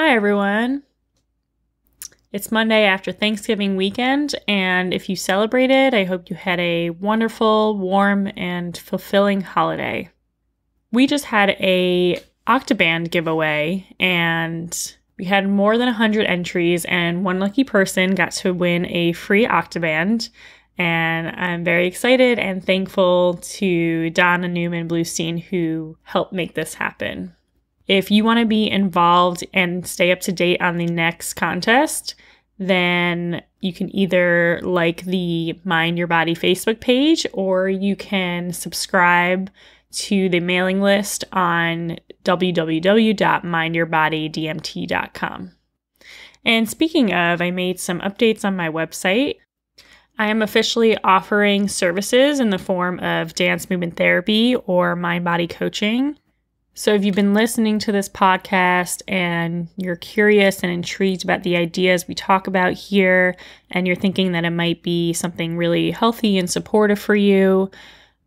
Hi, everyone. It's Monday after Thanksgiving weekend, and if you celebrated, I hope you had a wonderful, warm, and fulfilling holiday. We just had a Octa band giveaway, and we had more than 100 entries, and one lucky person got to win a free Octa band. And I'm very excited and thankful to Donna Newman Bluestein, who helped make this happen. If you want to be involved and stay up to date on the next contest, then you can either like the Mind Your Body Facebook page, or you can subscribe to the mailing list on www.mindyourbodydmt.com. And speaking of, I made some updates on my website. I am officially offering services in the form of dance movement therapy or mind-body coaching. So if you've been listening to this podcast and you're curious and intrigued about the ideas we talk about here, and you're thinking that it might be something really healthy and supportive for you,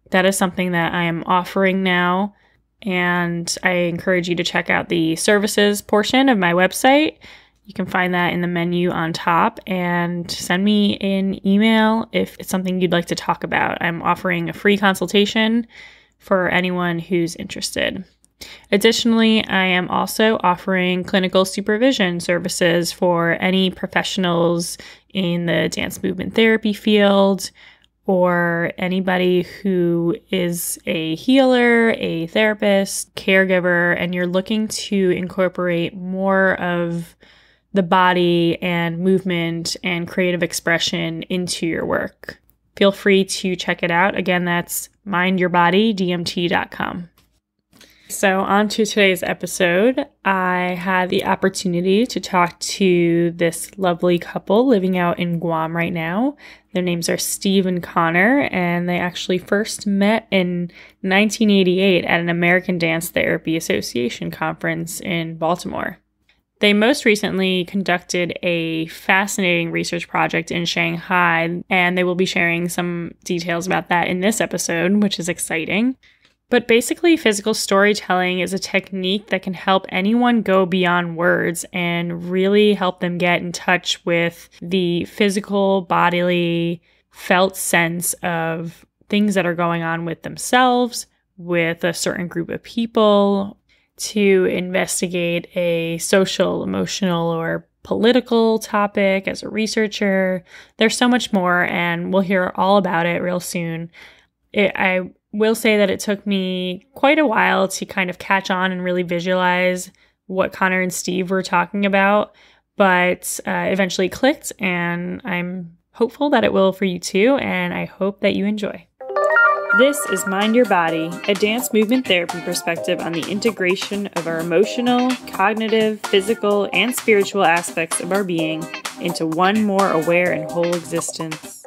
that is something that I am offering now. And I encourage you to check out the services portion of my website. You can find that in the menu on top, and send me an email if it's something you'd like to talk about. I'm offering a free consultation for anyone who's interested. Additionally, I am also offering clinical supervision services for any professionals in the dance movement therapy field, or anybody who is a healer, a therapist, caregiver, and you're looking to incorporate more of the body and movement and creative expression into your work. Feel free to check it out. Again, that's mindyourbodydmt.com. So on to today's episode. I had the opportunity to talk to this lovely couple living out in Guam right now. Their names are Steve and Connor, and they actually first met in 1988 at an American Dance Therapy Association conference in Baltimore. They most recently conducted a fascinating research project in Shanghai, and they will be sharing some details about that in this episode, which is exciting. But basically, physical storytelling is a technique that can help anyone go beyond words and really help them get in touch with the physical, bodily, felt sense of things that are going on with themselves, with a certain group of people, to investigate a social, emotional, or political topic as a researcher. There's so much more, and we'll hear all about it real soon. I will say that it took me quite a while to kind of catch on and really visualize what Connor and Steve were talking about, but eventually clicked, and I'm hopeful that it will for you too, and I hope that you enjoy. This is Mind Your Body, a dance movement therapy perspective on the integration of our emotional, cognitive, physical, and spiritual aspects of our being into one more aware and whole existence.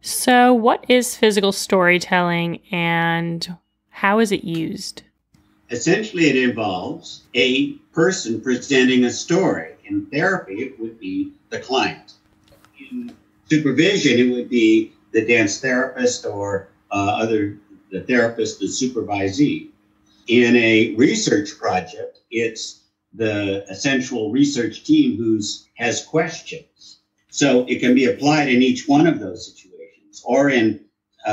So, what is physical storytelling and how is it used? Essentially, it involves a person presenting a story. In therapy, it would be the client. In supervision, it would be the dance therapist or the therapist, the supervisee. In a research project, it's the essential research team who has questions. So it can be applied in each one of those situations. Or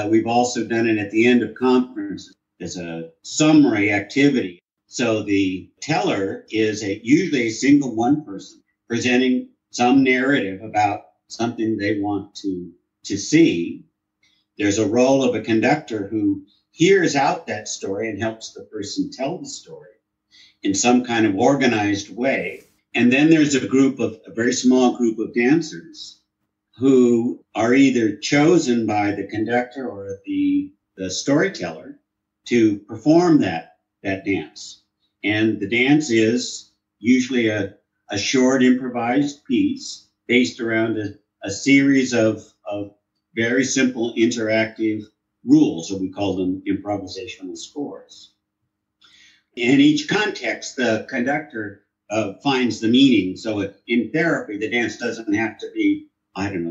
we've also done it at the end of conferences as a summary activity. So the teller is usually a single one person presenting some narrative about something they want to see. There's a role of a conductor who hears out that story and helps the person tell the story in some kind of organized way. And then there's a very small group of dancers who are either chosen by the conductor or the storyteller to perform that dance. And the dance is usually a short improvised piece based around a series of very simple interactive rules, or we call them improvisational scores. In each context, the conductor finds the meaning. So in therapy, the dance doesn't have to be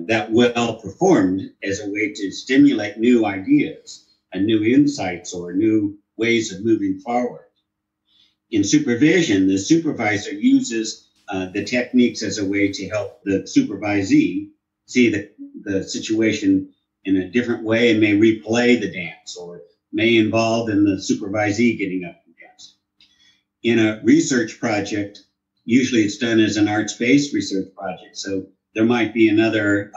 that well performed as a way to stimulate new ideas and new insights or new ways of moving forward. in supervision, the supervisor uses the techniques as a way to help the supervisee see the situation in a different way and may replay the dance or may involve in the supervisee getting up and dancing. In a research project, usually it's done as an arts-based research project, so there might be another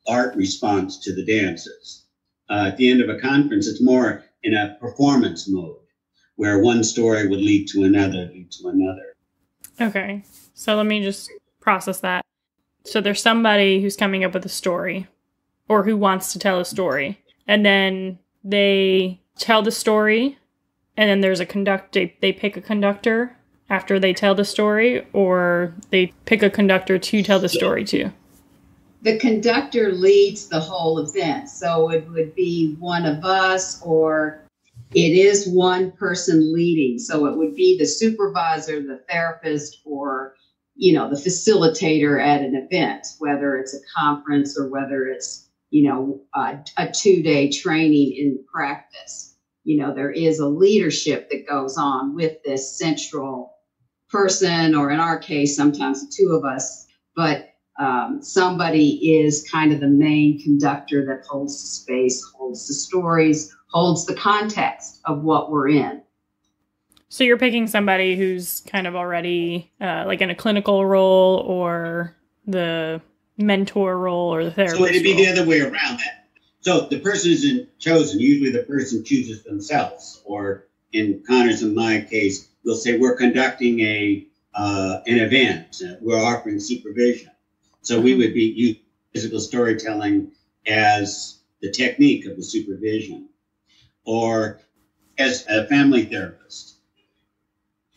art response to the dances. At the end of a conference, it's more in a performance mode, where one story would lead to another, Okay, so let me just process that. So there's somebody who's coming up with a story, or who wants to tell a story, and then they tell the story, and then there's a conductor. They pick a conductor after they tell the story, or they pick a conductor to tell the story to. The conductor leads the whole event, so it would be one of us, or it is one person leading. So it would be the supervisor, the therapist, or, the facilitator at an event, whether it's a conference or whether it's, a 2-day training in practice. There is a leadership that goes on with this central person, or in our case, sometimes the two of us, but somebody is kind of the main conductor that holds the space, holds the stories, holds the context of what we're in. So you're picking somebody who's kind of already like in a clinical role, or the mentor role, or the therapist So it'd be role. the other way around. So the person isn't chosen. Usually the person chooses themselves. Or in Connor's and my case, we'll say we're conducting an event. We're offering supervision. So we would be using physical storytelling as the technique of the supervision, or as a family therapist.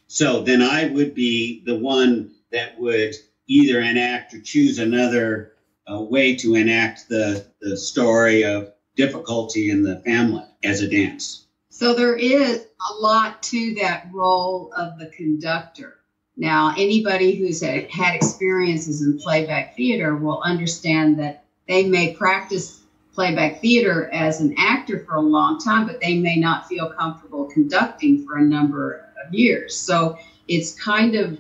So then I would be the one that would either enact or choose another way to enact the story of difficulty in the family as a dance. So there is a lot to that role of the conductor. Now, anybody who's had experiences in playback theater will understand that they may practice playback theater as an actor for a long time, but they may not feel comfortable conducting for a number of years. So it's kind of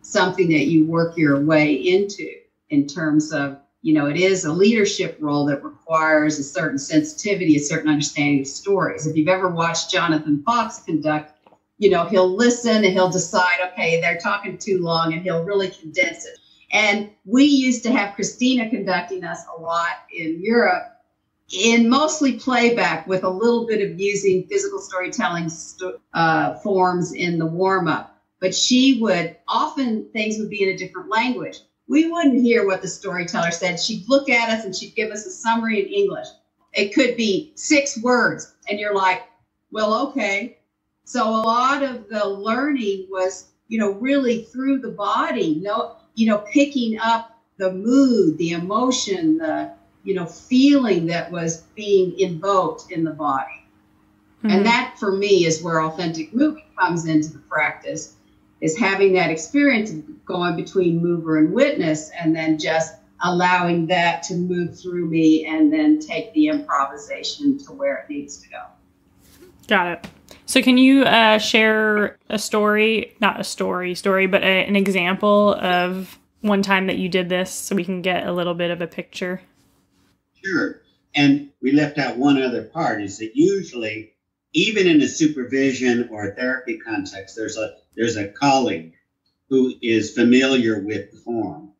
something that you work your way into in terms of, it is a leadership role that requires a certain sensitivity, a certain understanding of stories. If you've ever watched Jonathan Fox conduct, he'll listen and he'll decide, okay, they're talking too long, and he'll really condense it. And we used to have Christina conducting us a lot in Europe, in mostly playback with a little bit of using physical storytelling forms in the warm-up. But often things would be in a different language. We wouldn't hear what the storyteller said. She'd look at us and she'd give us a summary in English. It could be 6 words, and you're like, well, okay. So a lot of the learning was, really through the body, picking up the mood, the emotion, the, feeling that was being invoked in the body. Mm-hmm. And that, for me, is where authentic moving comes into the practice, is having that experience of going between mover and witness, and then just allowing that to move through me and then take the improvisation to where it needs to go. Got it. So can you share a story, not a story, but an example of one time that you did this so we can get a little bit of a picture? Sure. And we left out one other part, is that usually, even in a supervision or a therapy context, there's a colleague who is familiar with the form.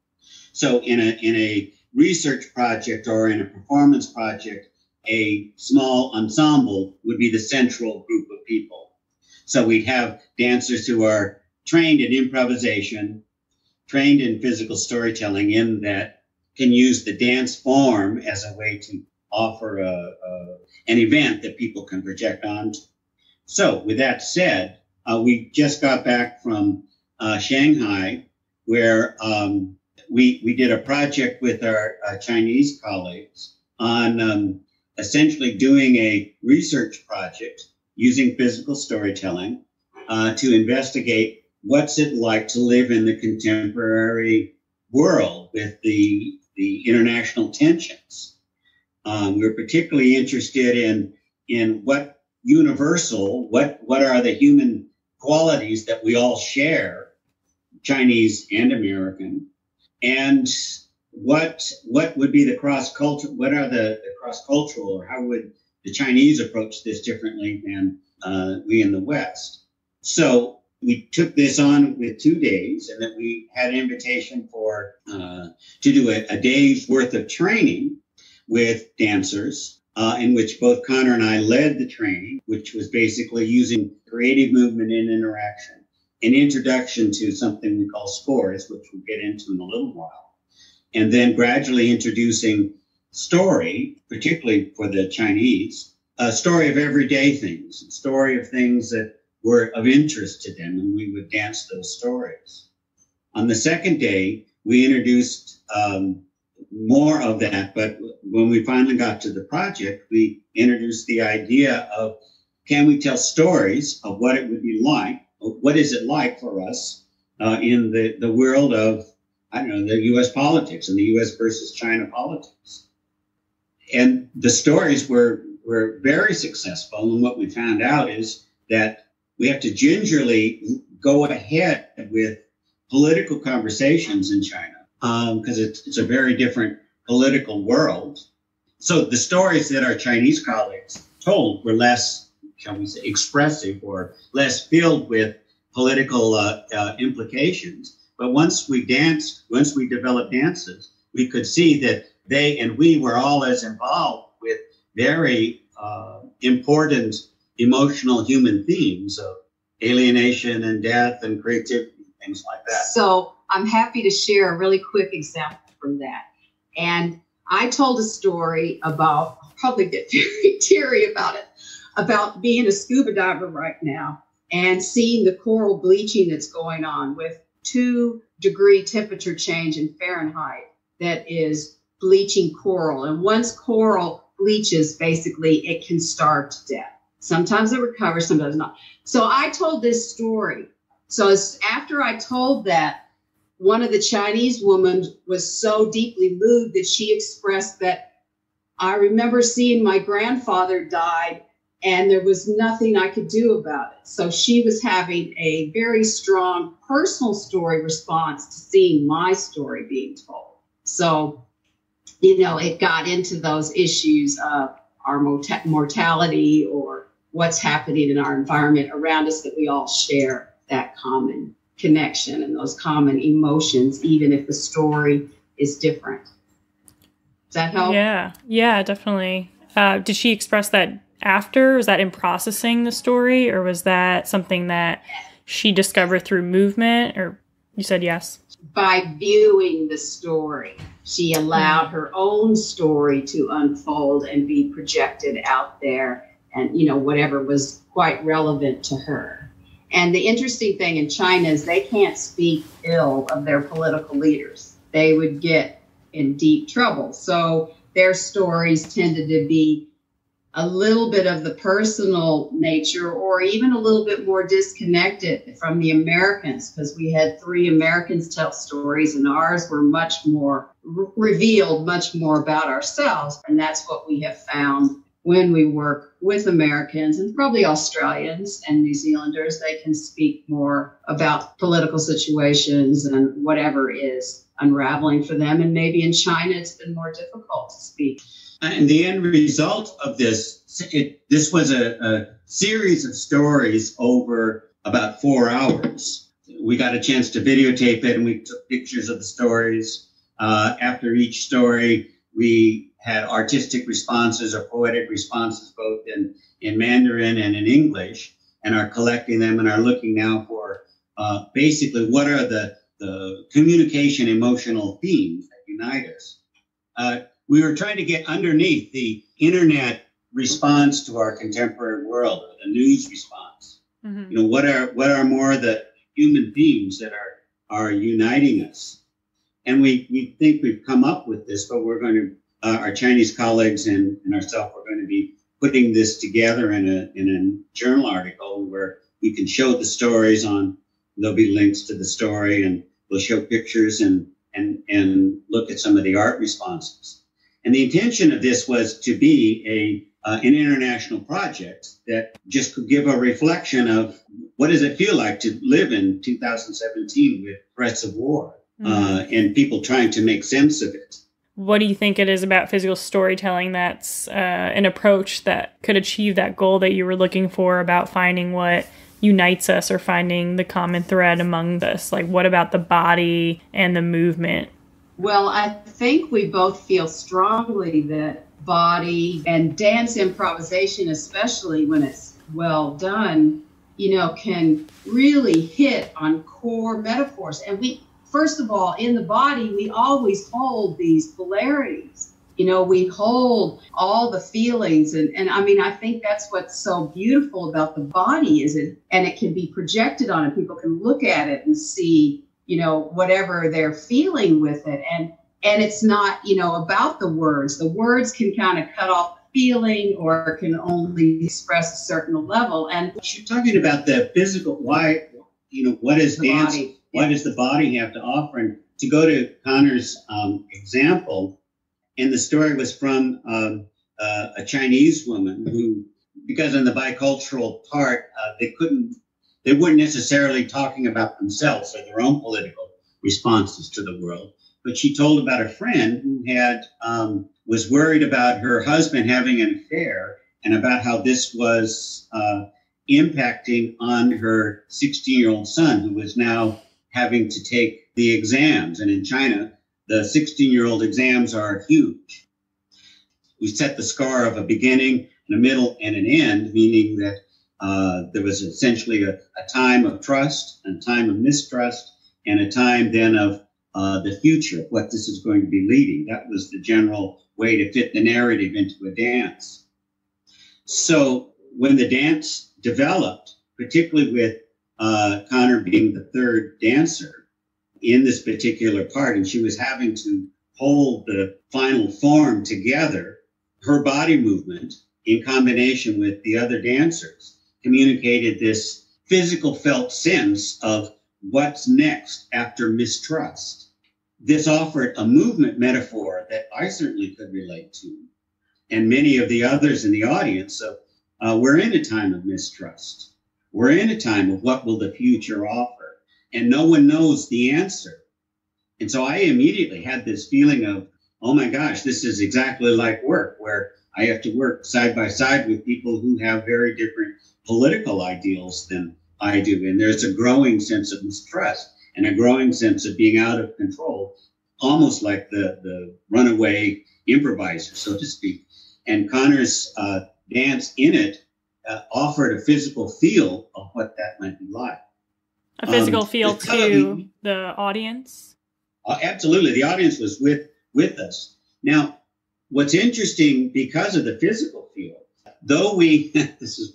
So in a research project or in a performance project, a small ensemble would be the central group of people. So we'd have dancers who are trained in improvisation, trained in physical storytelling, in that can use the dance form as a way to offer an event that people can project onto. So with that said, we just got back from Shanghai, where we did a project with our Chinese colleagues on essentially doing a research project using physical storytelling to investigate what's it like to live in the contemporary world with the international tensions. We're particularly interested in what universal, what are the human qualities that we all share, Chinese and American, and what would be the cross-cultural, what are the cross-cultural, or how would the Chinese approach this differently than we in the West? So we took this on with 2 days, and then we had an invitation for to do a day's worth of training with dancers, in which both Connor and I led the training, which was basically using creative movement and interaction, an introduction to something we call scores, which we'll get into in a little while, and then gradually introducing story, particularly for the Chinese, a story of everyday things, a story of things that were of interest to them, and we would dance those stories. On the second day, we introduced more of that, but when we finally got to the project, we introduced the idea of, can we tell stories of what it would be like, what is it like for us in the world of, I don't know, the U.S. politics and the U.S. versus China politics. And the stories were very successful, and what we found out is that we have to gingerly go ahead with political conversations in China, because it's a very different political world. So the stories that our Chinese colleagues told were less, shall we say, expressive or less filled with political implications. But once we developed dances, we could see that they and we were all as involved with very important emotional human themes of alienation and death and creativity, things like that. So I'm happy to share a really quick example from that. And I told a story about, I'll probably get very teary about it, about being a scuba diver right now and seeing the coral bleaching that's going on with 2-degree temperature change in Fahrenheit that is bleaching coral. And once coral bleaches, basically it can starve to death. Sometimes it recovers, sometimes not. So I told this story. So after I told that, one of the Chinese women was so deeply moved that she expressed that, I remember seeing my grandfather died and there was nothing I could do about it. So she was having a very strong personal story response to seeing my story being told. So, it got into those issues of our mortality or what's happening in our environment around us, that we all share that common connection and those common emotions, even if the story is different. Does that help? Yeah, definitely. Did she express that after? Was that in processing the story, or was that something that she discovered through movement? Or you said yes? By viewing the story, she allowed her own story to unfold and be projected out there, and whatever was quite relevant to her. And the interesting thing in China is they can't speak ill of their political leaders. They would get in deep trouble. So their stories tended to be a little bit of the personal nature, or even a little bit more disconnected from the Americans, because we had 3 Americans tell stories, and ours were much more revealed, much more about ourselves. And that's what we have found when we work with Americans, and probably Australians and New Zealanders. They can speak more about political situations and whatever is unraveling for them. And maybe in China, it's been more difficult to speak. And the end result of this was a series of stories over about 4 hours. We got a chance to videotape it, and we took pictures of the stories. After each story, we had artistic responses or poetic responses, both in Mandarin and in English, and are collecting them and are looking now for basically what are the communication emotional themes that unite us. We were trying to get underneath the internet response to our contemporary world, or the news response. Mm-hmm. What are more the human themes that are uniting us? And we think we've come up with this, but we're going to, our Chinese colleagues and ourselves, we're going to be putting this together in a journal article where we can show the stories on. There'll be links to the story, and we'll show pictures and look at some of the art responses. And the intention of this was to be an international project that just could give a reflection of what does it feel like to live in 2017 with threats of war and people trying to make sense of it? What do you think it is about physical storytelling that's an approach that could achieve that goal that you were looking for, about finding what unites us or finding the common thread among this? Like, what about the body and the movement? Well, I think we both feel strongly that body and dance improvisation, especially when it's well done, can really hit on core metaphors. And first of all, in the body, we always hold these polarities. We hold all the feelings. And I mean, I think that's what's so beautiful about the body and it can be projected on it. People can look at it and see, whatever they're feeling with it. And it's not, about the words. The words can kind of cut off the feeling or can only express a certain level. And you're talking about the physical, why, what is dance? Body. What does the body have to offer? And to go to Connor's example, and the story was from a Chinese woman who, because in the bicultural part, they weren't necessarily talking about themselves or their own political responses to the world. But she told about a friend who had was worried about her husband having an affair and about how this was impacting on her 16-year-old son, who was now having to take the exams. And in China, the 16-year-old exams are huge. We set the scar of a beginning and a middle and an end, meaning that there was essentially a time of trust and a time of mistrust and a time then of the future, what this is going to be leading. That was the general way to fit the narrative into a dance. So when the dance developed, particularly with Connor being the third dancer in this particular part, and she was having to hold the final form together, her body movement in combination with the other dancers communicated this physical felt sense of what's next after mistrust. This offered a movement metaphor that I certainly could relate to, and many of the others in the audience. So we're in a time of mistrust. We're in a time of what will the future offer, and no one knows the answer. And so I immediately had this feeling of, oh my gosh, this is exactly like work, where I have to work side by side with people who have very different political ideals than I do. And there's a growing sense of mistrust and a growing sense of being out of control, almost like the runaway improviser, so to speak. And Connor's dance in it offered a physical feel of what that might be like. A physical feel to the audience? Absolutely. The audience was with us. Now, what's interesting, because of the physical feel, though this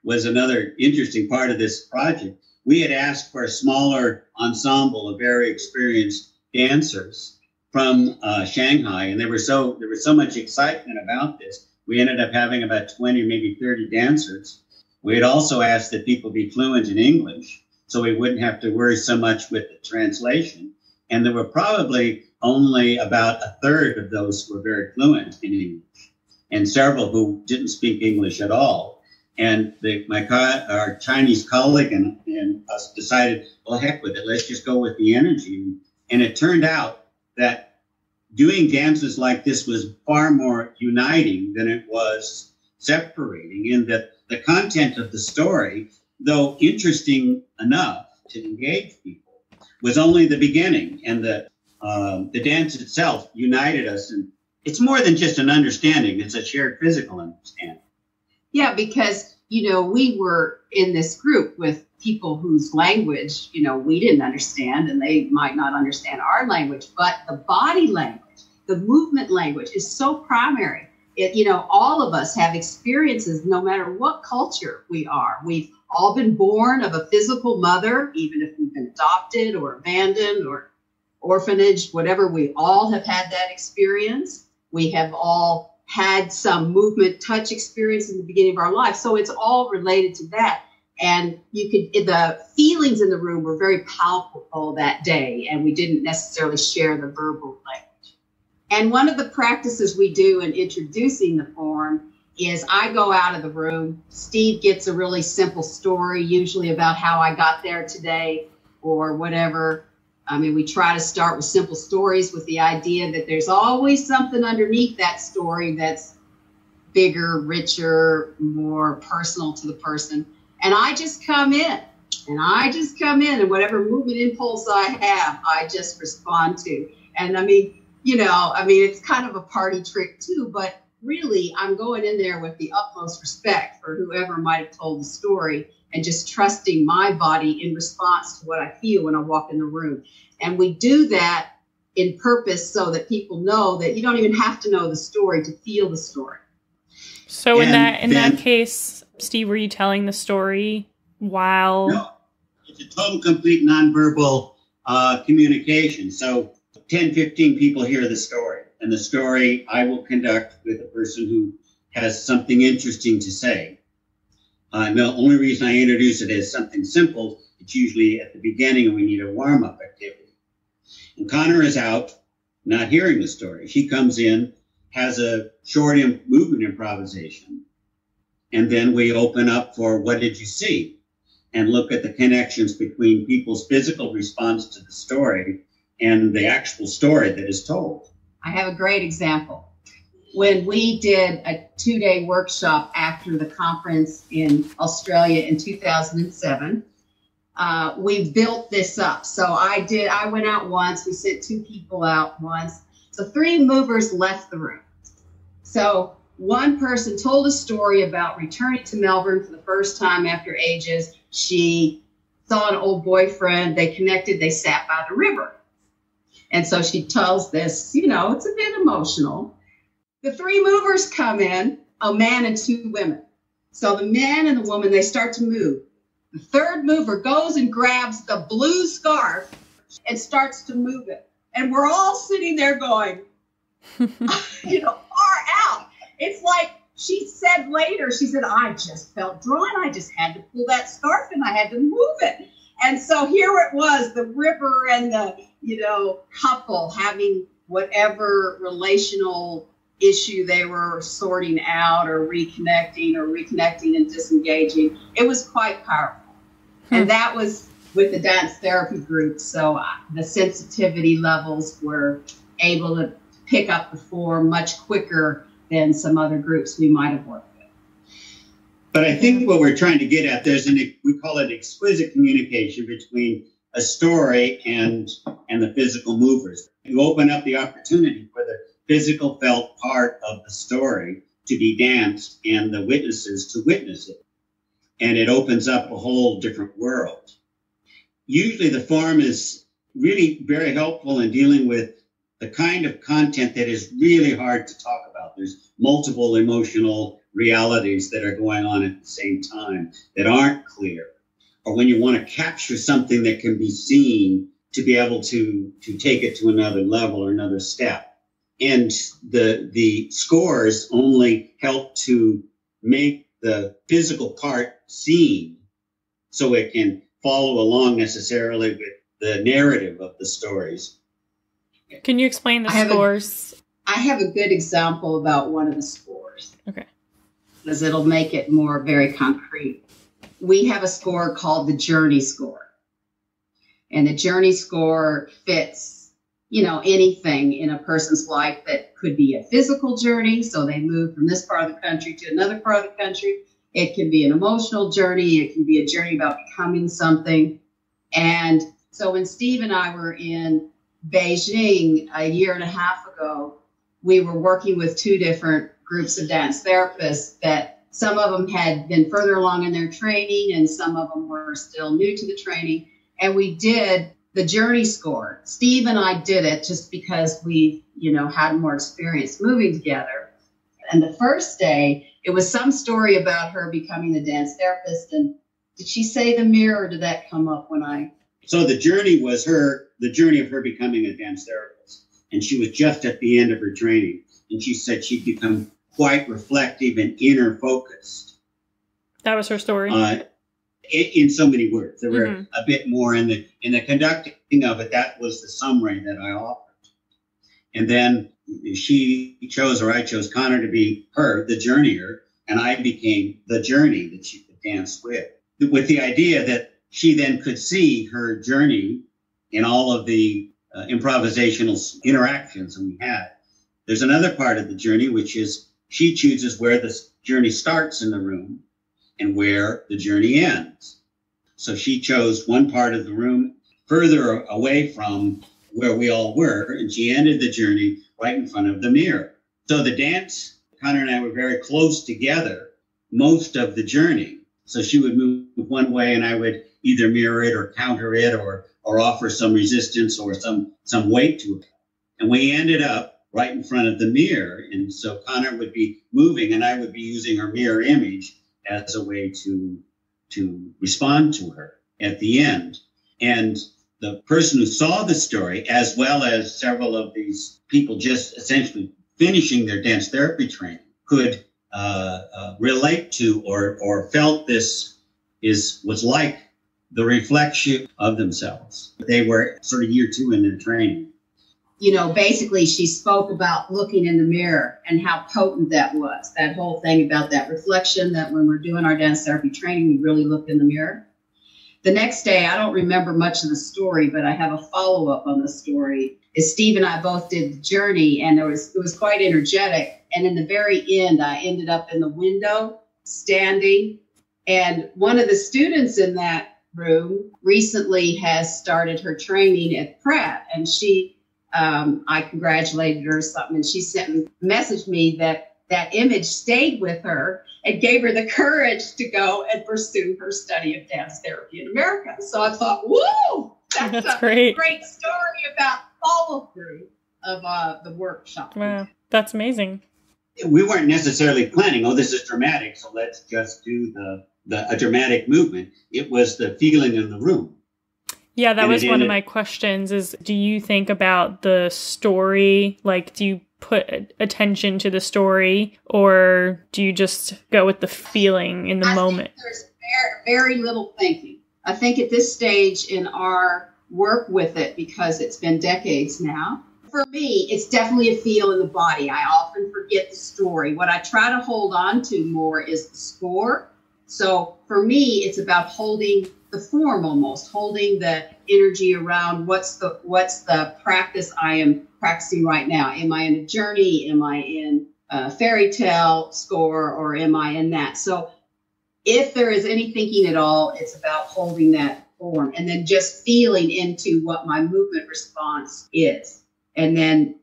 was another interesting part of this project, we had asked for a smaller ensemble of very experienced dancers from Shanghai, and there was so much excitement about this. We ended up having about 20, maybe 30 dancers. We had also asked that people be fluent in English, so we wouldn't have to worry so much with the translation. And there were probably only about a third of those who were very fluent in English, and several who didn't speak English at all. And our Chinese colleague and us decided, well, heck with it, let's just go with the energy. And it turned out that doing dances like this was far more uniting than it was separating, in that the content of the story, though interesting enough to engage people, was only the beginning, and the dance itself united us. And it's more than just an understanding, it's a shared physical understanding. Yeah, because, we were in this group with people whose language, we didn't understand, and they might not understand our language, but the body language, the movement language is so primary. All of us have experiences, no matter what culture we are. We've all been born of a physical mother, even if we've been adopted or abandoned or orphanage, whatever. We all have had that experience. We have all had some movement, touch experience in the beginning of our life. So it's all related to that. And the feelings in the room were very palpable that day, and we didn't necessarily share the verbal language. And one of the practices we do in introducing the form is I go out of the room. Steve gets a really simple story, usually about how I got there today or whatever. I mean, we try to start with simple stories with the idea that there's always something underneath that story that's bigger, richer, more personal to the person. And I just come in. And whatever movement impulse I have, I just respond to. And I mean, it's kind of a party trick too, but really I'm going in there with the utmost respect for whoever might have told the story and just trusting my body in response to what I feel when I walk in the room. And we do that in purpose so that people know that you don't even have to know the story to feel the story. So in that case, Steve, were you telling the story while... No, it's a total, complete nonverbal communication. So 10, 15 people hear the story. And the story I will conduct with a person who has something interesting to say. The only reason I introduce it as something simple, it's usually at the beginning and we need a warm-up activity. And Connor is out, not hearing the story. She comes in, has a short movement improvisation, and then we open up for what did you see? And look at the connections between people's physical response to the story and the actual story that is told. I have a great example. When we did a 2-day workshop after the conference in Australia in 2007, we built this up. So I went out once, we sent 2 people out once. So 3 movers left the room. So one person told a story about returning to Melbourne for the first time after ages. She saw an old boyfriend, they connected, they sat by the river. And so she tells this, it's a bit emotional. The 3 movers come in, a man and 2 women. So the man and the woman, they start to move. The 3rd mover goes and grabs the blue scarf and starts to move it. And we're all sitting there going, far out. It's like she said later, she said, I just felt drawn. I just had to pull that scarf and I had to move it. And so here it was, the river and the, couple having whatever relational issue they were sorting out or reconnecting and disengaging. It was quite powerful. And that was with the dance therapy group. So the sensitivity levels were able to pick up the form much quicker than some other groups we might have worked with. But I think what we're trying to get at, we call it exquisite communication between a story and the physical movers. You open up the opportunity for the physical felt part of the story to be danced and the witnesses to witness it. And it opens up a whole different world. Usually the form is really very helpful in dealing with the kind of content that is really hard to talk about. There's multiple emotional realities that are going on at the same time that aren't clear. Or when you want to capture something that can be seen to be able to take it to another level or another step. And the scores only help to make the physical part seen so it can follow along necessarily with the narrative of the stories. Can you explain the scores? I have a good example about one of the scores. Okay. Because it'll make it more very concrete. We have a score called the Journey Score. And the Journey Score fits, anything in a person's life that could be a physical journey. So they move from this part of the country to another part of the country. It can be an emotional journey. It can be a journey about becoming something. And so when Steve and I were in Beijing a year and a half ago, we were working with 2 different groups of dance therapists that some of them had been further along in their training and some of them were still new to the training. And we did the Journey Score. Steve and I did it just because we, had more experience moving together. And the first day, it was some story about her becoming a dance therapist. And did she say the mirror, or did that come up when I... So the journey was the journey of her becoming a dance therapist. And she was just at the end of her training. And she said she'd become quite reflective and inner focused. That was her story? In so many words. There were a bit more in the conducting of it. That was the summary that I offered. And then she chose, or I chose Connor to be her, the journeyer. and I became the journey that she could dance with the idea that she then could see her journey in all of the improvisational interactions that we had. There's another part of the journey, which is she chooses where the journey starts in the room and where the journey ends. So she chose one part of the room further away from where we all were, and she ended the journey right in front of the mirror. So the dance, Connor and I were very close together most of the journey. So she would move one way and I would either mirror it or counter it or offer some resistance or some weight to it. And we ended up right in front of the mirror. And so Connor would be moving and I would be using her mirror image as a way to respond to her at the end. And the person who saw the story, as well as several of these people just essentially finishing their dance therapy training, could relate to or felt this was like the reflection of themselves. They were sort of year 2 in their training. You know, basically she spoke about looking in the mirror and how potent that was. That whole thing about that reflection, that when we're doing our dance therapy training, we really look in the mirror. The next day, I don't remember much of the story, but I have a follow-up on the story. Is Steve and I both did the journey, and it was quite energetic. And in the very end, I ended up in the window, standing. And one of the students in that room recently has started her training at Pratt, and I congratulated her or something, and she messaged me that image stayed with her and gave her the courage to go and pursue her study of dance therapy in America. So I thought, whoa, that's a great story about follow through of the workshop. Wow, that's amazing. We weren't necessarily planning, this is dramatic, so let's just do a dramatic movement. It was the feeling in the room. Yeah, that was one of my questions is, do you think about the story? Like, do you put attention to the story, or do you just go with the feeling in the moment? There's very little thinking. I think at this stage in our work with it, because it's been decades now, for me, it's definitely a feel in the body. I often forget the story. What I try to hold on to more is the score. So for me, it's about holding the form, almost holding the energy around what's the practice I am practicing right now. Am I in a journey? Am I in a fairy tale score, or am I in that? So if there is any thinking at all, it's about holding that form and then just feeling into what my movement response is. And then,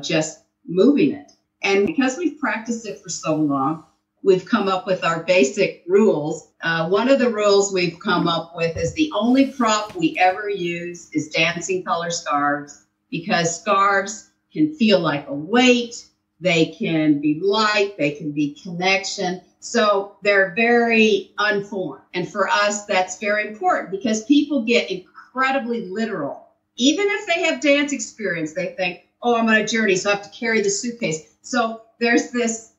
just moving it. And because we've practiced it for so long, we've come up with our basic rules. One of the rules we've come up with is the only prop we ever use is dancing color scarves, because scarves can feel like a weight. They can be light. They can be connection. So they're very unformed. And for us, that's very important because people get incredibly literal. Even if they have dance experience, they think, I'm on a journey, so I have to carry the suitcase. So there's this,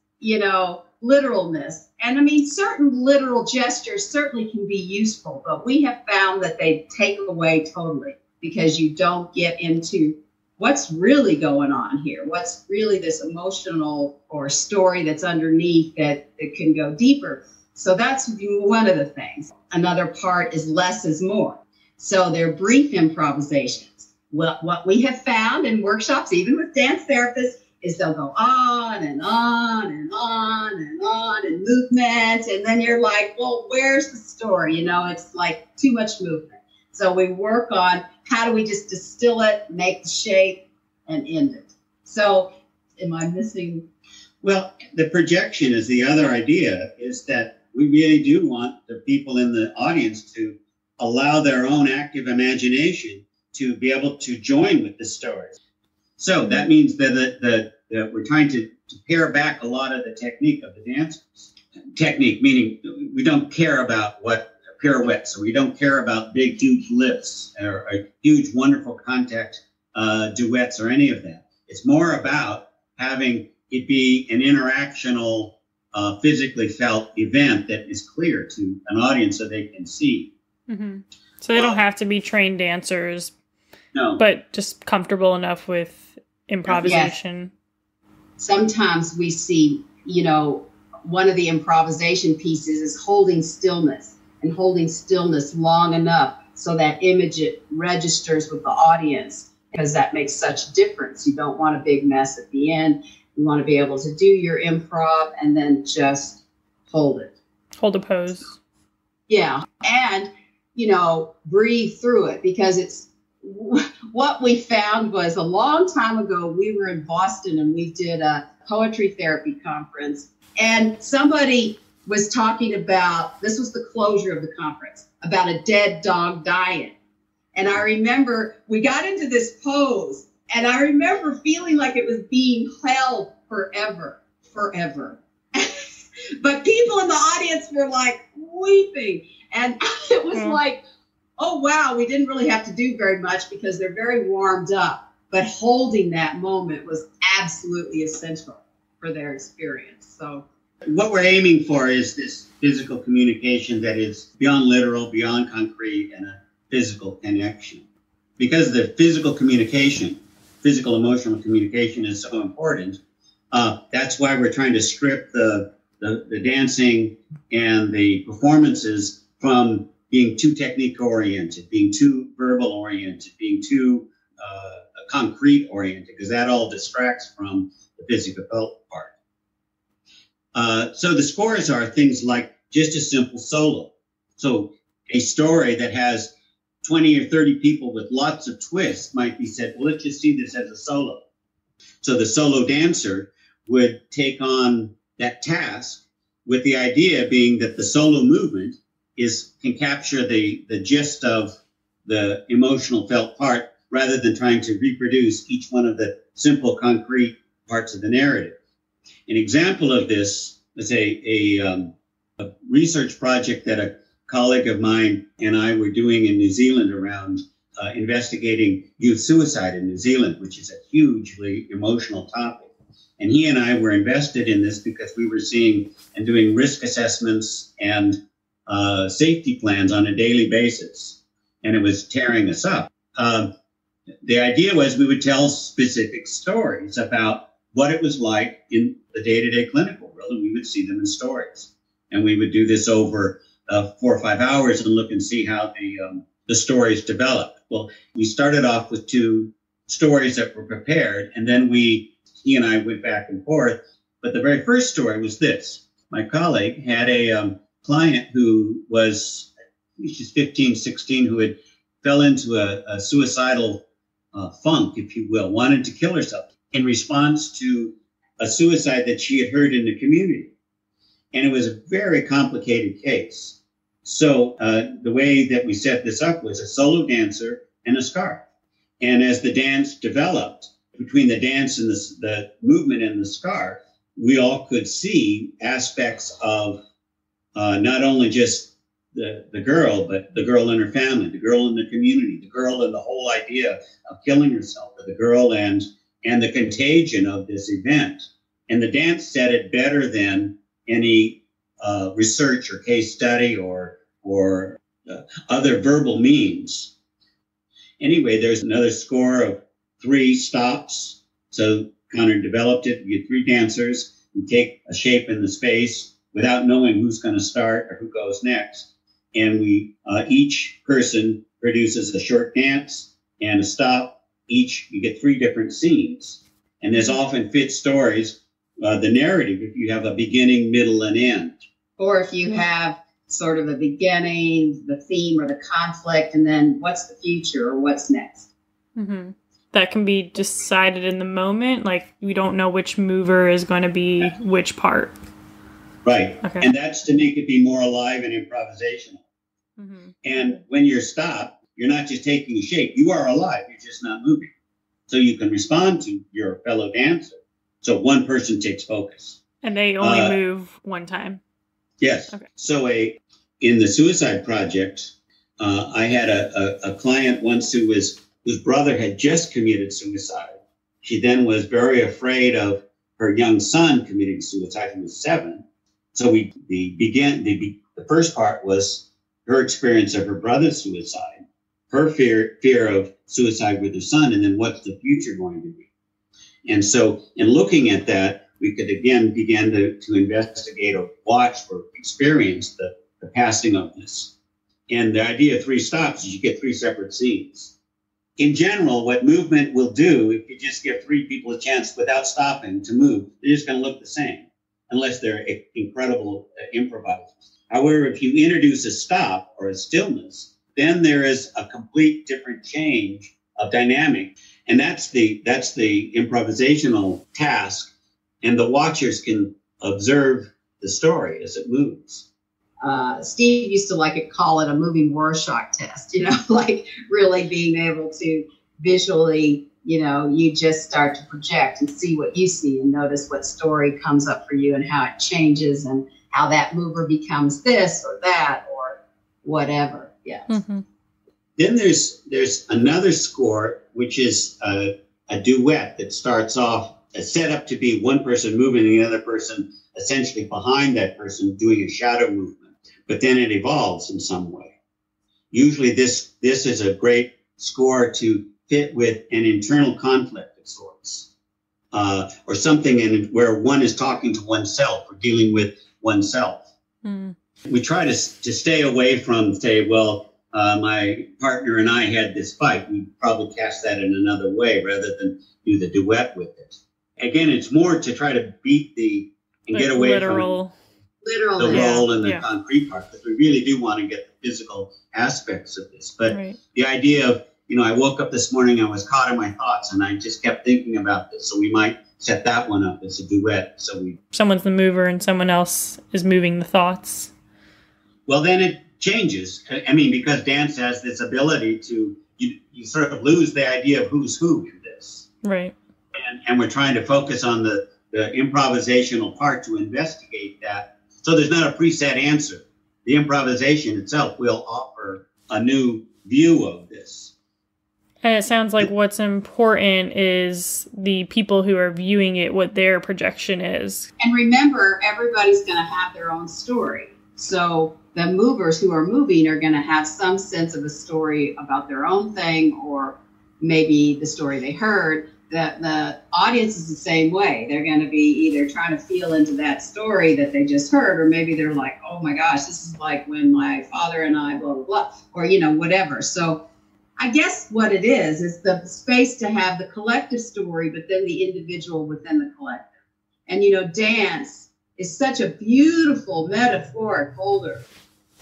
literalness. And I mean, certain literal gestures certainly can be useful, but we have found that they take away totally because you don't get into what's really going on here. What's really this emotional or story that's underneath that can go deeper. So that's one of the things. Another part is less is more. So they're brief improvisations. Well, what we have found in workshops, even with dance therapists, is they'll go on and on and on and on and movement. And then you're like, well, where's the story? It's like too much movement. So we work on how do we just distill it, make the shape, and end it. So am I missing? Well, the projection is the other idea, is that we really do want the people in the audience to allow their own active imagination to be able to join with the story. So that means that we're trying to pare back a lot of the technique of the dancers. Technique, meaning we don't care about what pirouettes, or we don't care about big, huge lifts or huge, wonderful contact duets or any of that. It's more about having it be an interactional, physically felt event that is clear to an audience so they can see. Mm-hmm. So they don't have to be trained dancers, no, but just comfortable enough with improvisation. Yes. Sometimes we see, one of the improvisation pieces is holding stillness and holding stillness long enough so that image it registers with the audience, because that makes such difference. You don't want a big mess at the end. You want to be able to do your improv and then just hold it. Hold a pose. Yeah. And, breathe through it, because it's what we found was a long time ago, we were in Boston and we did a poetry therapy conference, and somebody was talking about, this was the closure of the conference, about a dead dog dying. And I remember we got into this pose, and I remember feeling like it was being held forever. But people in the audience were like weeping. And it was like, oh, wow, we didn't really have to do very much because they're very warmed up. But holding that moment was absolutely essential for their experience. So what we're aiming for is this physical communication that is beyond literal, beyond concrete, and a physical connection. Because the physical communication, physical emotional communication is so important, that's why we're trying to strip the dancing and the performances from being too technique oriented, being too verbal oriented, being too concrete oriented, because that all distracts from the physical part. So the scores are things like just a simple solo. So a story that has 20 or 30 people with lots of twists might be said, well, let's just see this as a solo. So the solo dancer would take on that task with the idea being that the solo movement can capture the gist of the emotional felt part, rather than trying to reproduce each one of the simple concrete parts of the narrative. An example of this is a research project that a colleague of mine and I were doing in New Zealand around investigating youth suicide in New Zealand, which is a hugely emotional topic. And he and I were invested in this because we were seeing and doing risk assessments and safety plans on a daily basis, and it was tearing us up. The idea was we would tell specific stories about what it was like in the day-to-day clinical world, and we would see them in stories. And we would do this over 4 or 5 hours and look and see how the stories developed. Well, we started off with 2 stories that were prepared, and then he and I went back and forth. But the very first story was this. My colleague had a client who was, she's 15, 16, who had fell into a suicidal funk, if you will, wanted to kill herself in response to a suicide that she had heard in the community. And it was a very complicated case. So the way that we set this up was a solo dancer and a scarf. And as the dance developed, between the dance and the movement and the scarf, we all could see aspects of not only just the girl, but the girl and her family, the girl in the community, the girl and the whole idea of killing herself, or the girl and the contagion of this event. And the dance said it better than any research or case study or other verbal means. Anyway, there's another score of 3 stops. So Connor developed it. You get 3 dancers who take a shape in the space without knowing who's going to start or who goes next. And we each person produces a short dance and a stop. Each, you get 3 different scenes. And there's often fit stories, the narrative, if you have a beginning, middle, and end. Or if you have sort of a beginning, the theme or the conflict, and then what's the future or what's next. Mm-hmm. That can be decided in the moment. Like, we don't know which mover is going to be which part. Right. Okay. And that's to make it be more alive and improvisational. Mm-hmm. And when you're stopped, you're not just taking shape. You are alive. You're just not moving. So you can respond to your fellow dancer. So one person takes focus. And they only move one time. Yes. Okay. So in the suicide project, I had a client once whose brother had just committed suicide. She then was very afraid of her young son committing suicide. He was 7. So the first part was her experience of her brother's suicide, her fear of suicide with her son, and then what's the future going to be. And so in looking at that, we could again begin to investigate or watch or experience the passing of this. And the idea of 3 stops is you get 3 separate scenes. In general, what movement will do, if you just give 3 people a chance without stopping to move, they're just going to look the same, unless they're incredible improvisers. However, if you introduce a stop or a stillness, then there is a complete different change of dynamic. And that's the improvisational task. And the watchers can observe the story as it moves. Steve used to call it a moving Rorschach test, like really being able to visually, you just start to project and see what you see and notice what story comes up for you and how it changes and how that mover becomes this or that or whatever. Yes. Mm-hmm. Then there's another score, which is a duet that starts off set up to be one person moving and the other person essentially behind that person doing a shadow movement. But then it evolves in some way. Usually this is a great score to fit with an internal conflict of sorts, or something where one is talking to oneself or dealing with oneself. Mm. We try to stay away from, say, my partner and I had this fight. We probably cast that in another way rather than do the duet with it. Again, it's more to try to beat and get away from the role and the concrete part, because we really do want to get the physical aspects of this. But the idea of, I woke up this morning, I was caught in my thoughts, and I just kept thinking about this. So we might set that one up as a duet. Someone's the mover and someone else is moving the thoughts. Well, then it changes. I mean, because dance has this ability to, you sort of lose the idea of who's who in this. Right. And we're trying to focus on the improvisational part to investigate that. So there's not a preset answer. The improvisation itself will offer a new view of this. And it sounds like what's important is the people who are viewing it, what their projection is. And remember, everybody's going to have their own story. So the movers who are moving are going to have some sense of a story about their own thing, or maybe the story they heard. The audience is the same way. They're going to be either trying to feel into that story that they just heard, or maybe they're like, oh my gosh, this is like when my father and I, blah, blah, blah, or, whatever. So I guess what it is the space to have the collective story, but then the individual within the collective. And, dance is such a beautiful metaphoric holder,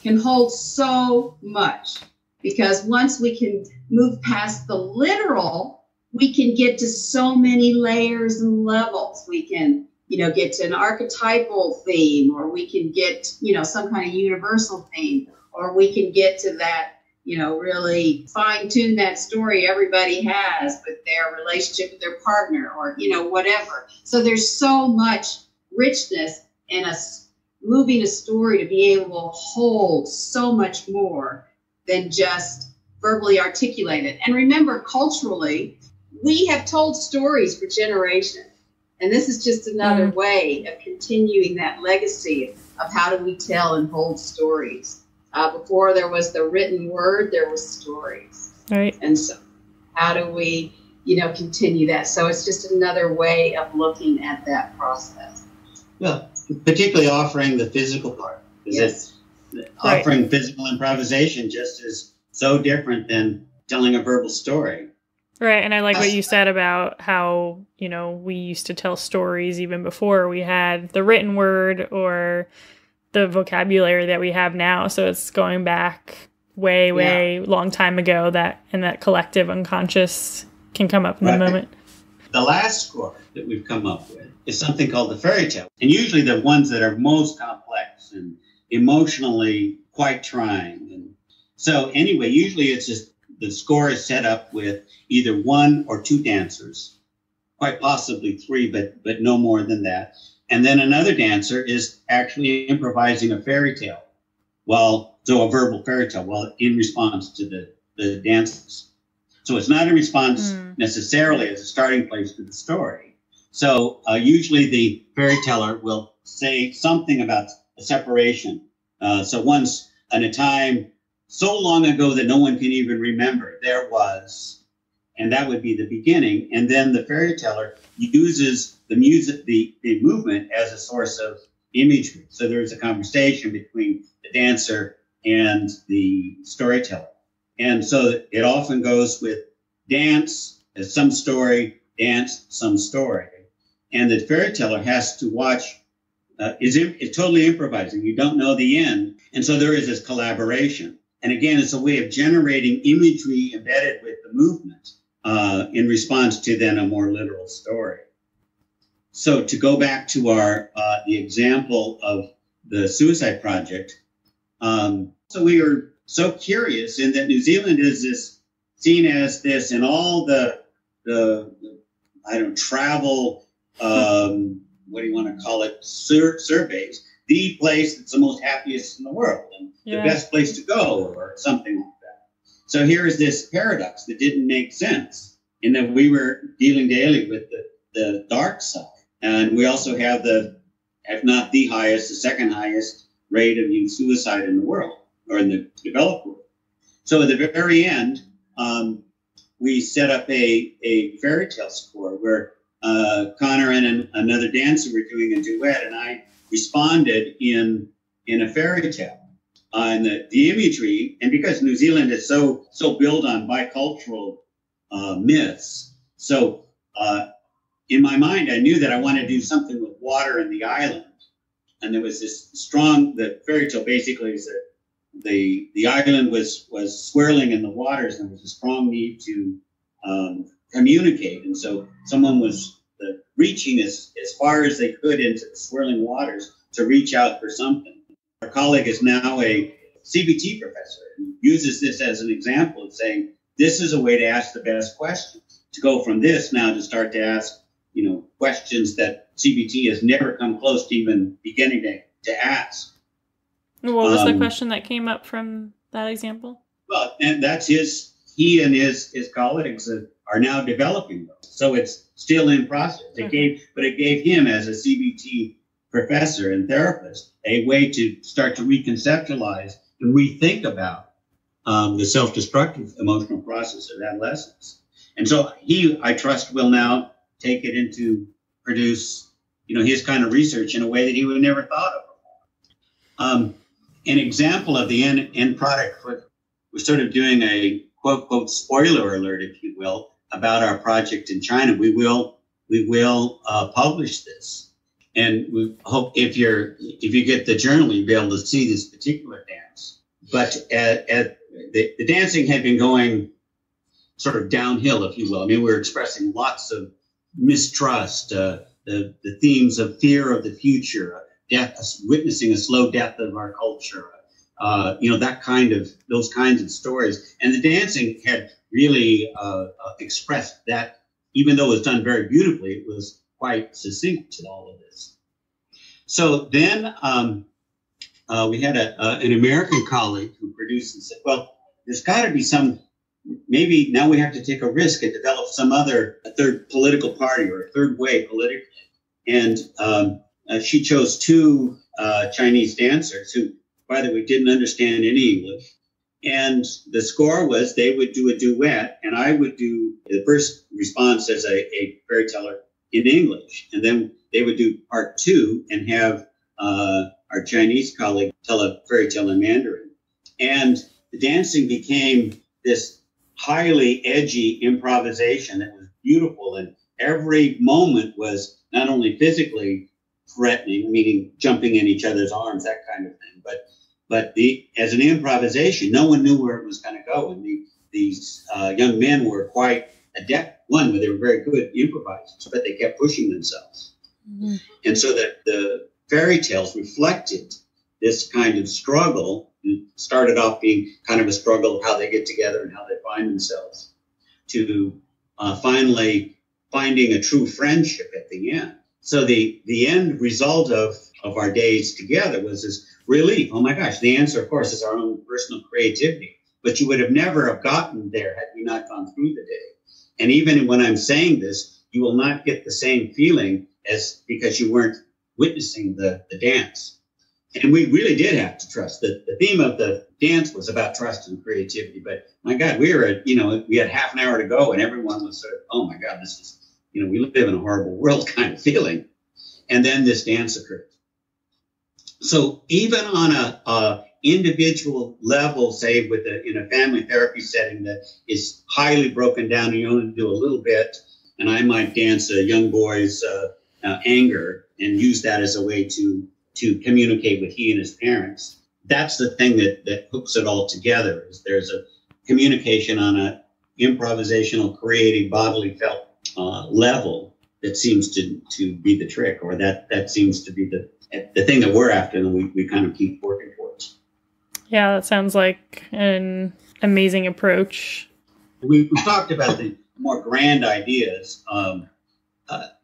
can hold so much, because once we can move past the literal, we can get to so many layers and levels. We can, get to an archetypal theme, or we can get, some kind of universal theme, or we can get to that, really fine tune that story everybody has with their relationship with their partner, or, whatever. So there's so much richness in us moving a story to be able to hold so much more than just verbally articulate it. And remember, culturally, we have told stories for generations, and this is just another way of continuing that legacy of how do we tell and hold stories. Before there was the written word, there was stories. Right. And so how do we, continue that? So it's just another way of looking at that process. Well, particularly offering the physical part. Yes. Offering physical improvisation just is so different than telling a verbal story. Right, and I like what you said about how, we used to tell stories even before we had the written word or the vocabulary that we have now. So it's going back way long time ago that collective unconscious can come up in the moment. The last score that we've come up with is something called the fairy tale. And usually the ones that are most complex and emotionally quite trying. And so anyway, usually it's just the score is set up with either 1 or 2 dancers, quite possibly 3, but no more than that. And then another dancer is actually improvising a fairy tale, so a verbal fairy tale, in response to the dancers. So it's not a response necessarily as a starting place to the story. So usually the fairy teller will say something about a separation. So once in a time so long ago that no one can even remember, there was, And that would be the beginning. And then the fairy teller uses the music, the movement as a source of imagery. So there's a conversation between the dancer and the storyteller. And so it often goes with dance, some story, dance, some story. And the fairy teller has to watch, is totally improvising. You don't know the end. And so there is this collaboration. And again, it's a way of generating imagery embedded with the movement in response to then a more literal story. So to go back to the example of the suicide project, so we were so curious in that New Zealand is seen as this in all the travel, what do you want to call it, surveys, the place that's the most happiest in the world and the best place to go or something like that. So here is this paradox that didn't make sense in that we were dealing daily with the dark side. And we also have if not the highest, the second highest rate of youth suicide in the world or in the developed world. So at the very end, we set up a fairy tale score where Connor and another dancer were doing a duet, and I responded in a fairy tale. And the imagery, and because New Zealand is so built on bicultural myths, so in my mind, I knew that I wanted to do something with water in the island. And there was this the fairy tale basically is that the island was swirling in the waters, and there was a strong need to communicate. And so someone was reaching as far as they could into the swirling waters to reach out for something. Our colleague is now a CBT professor and uses this as an example of saying, this is a way to ask the best questions, to go from this now to start to ask, questions that CBT has never come close to even beginning to ask. What was the question that came up from that example? Well, and that's he and his colleagues are now developing those. So it's still in process. It gave him, as a CBT professor and therapist, a way to start to reconceptualize and rethink about the self-destructive emotional process of adolescence. And so I trust, will now take it into produce, his kind of research in a way that he would have never thought of. An example of the end product, we're sort of doing a quote, quote, spoiler alert, if you will, about our project in China. We will publish this. And we hope if you get the journal, you'll be able to see this particular dance. But the dancing had been going sort of downhill, if you will. I mean, we were expressing lots of mistrust, the themes of fear of the future, death, witnessing a slow death of our culture, those kinds of stories. And the dancing had really expressed that, even though it was done very beautifully, it was quite succinct to all of this. So then we had an American colleague who produced and said, well, there's got to be maybe now we have to take a risk and develop a third political party or a third way politically. And she chose two Chinese dancers who, by the way, didn't understand any English. And the score was they would do a duet, and I would do the first response as a fairy teller in English. And then they would do part two and have our Chinese colleague tell a fairy tale in Mandarin. And the dancing became this highly edgy improvisation that was beautiful. And every moment was not only physically threatening, meaning jumping in each other's arms, that kind of thing, but as an improvisation, no one knew where it was going to go. And these young men were quite adept. One, they were very good improvisers, but they kept pushing themselves. Mm-hmm. And so that the fairy tales reflected this kind of struggle. It started off being kind of a struggle of how they get together and how they find themselves, to finally finding a true friendship at the end. So the end result of our days together was this relief. Oh my gosh, the answer, of course, is our own personal creativity. But you would have never have gotten there had we not gone through the day. And even when I'm saying this, you will not get the same feeling as because you weren't witnessing the dance. And we really did have to trust. The theme of the dance was about trust and creativity. But my God, we had half an hour to go, and everyone was sort of, oh my God, this is, we live in a horrible world kind of feeling. And then this dance occurred. So even on a individual level, say in a family therapy setting that is highly broken down, and you only do a little bit, and I might dance a young boy's anger and use that as a way to communicate with he and his parents. That's the thing that hooks it all together. Is there's a communication on a improvisational, creative, bodily felt level that seems to be the trick, or that seems to be the thing that we're after, and we kind of keep working towards. Yeah, that sounds like an amazing approach. We talked about the more grand ideas,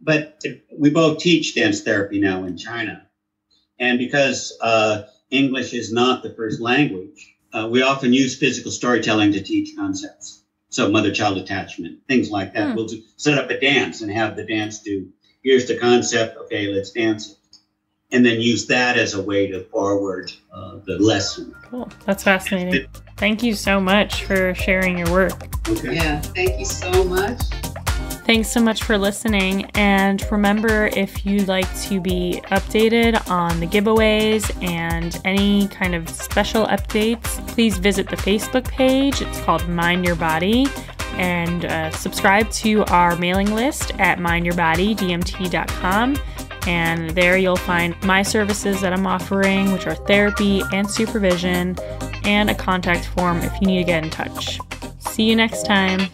but we both teach dance therapy now in China. And because English is not the first language, we often use physical storytelling to teach concepts. So mother-child attachment, things like that. We'll set up a dance and have the dance do, here's the concept, okay, let's dance it. And then use that as a way to forward the lesson. Cool. That's fascinating. Thank you so much for sharing your work. Okay. Yeah, thank you so much. Thanks so much for listening. And remember, if you'd like to be updated on the giveaways and any kind of special updates, please visit the Facebook page. It's called Mind Your Body. And subscribe to our mailing list at mindyourbodydmt.com. And there you'll find my services that I'm offering, which are therapy and supervision, and a contact form if you need to get in touch. See you next time.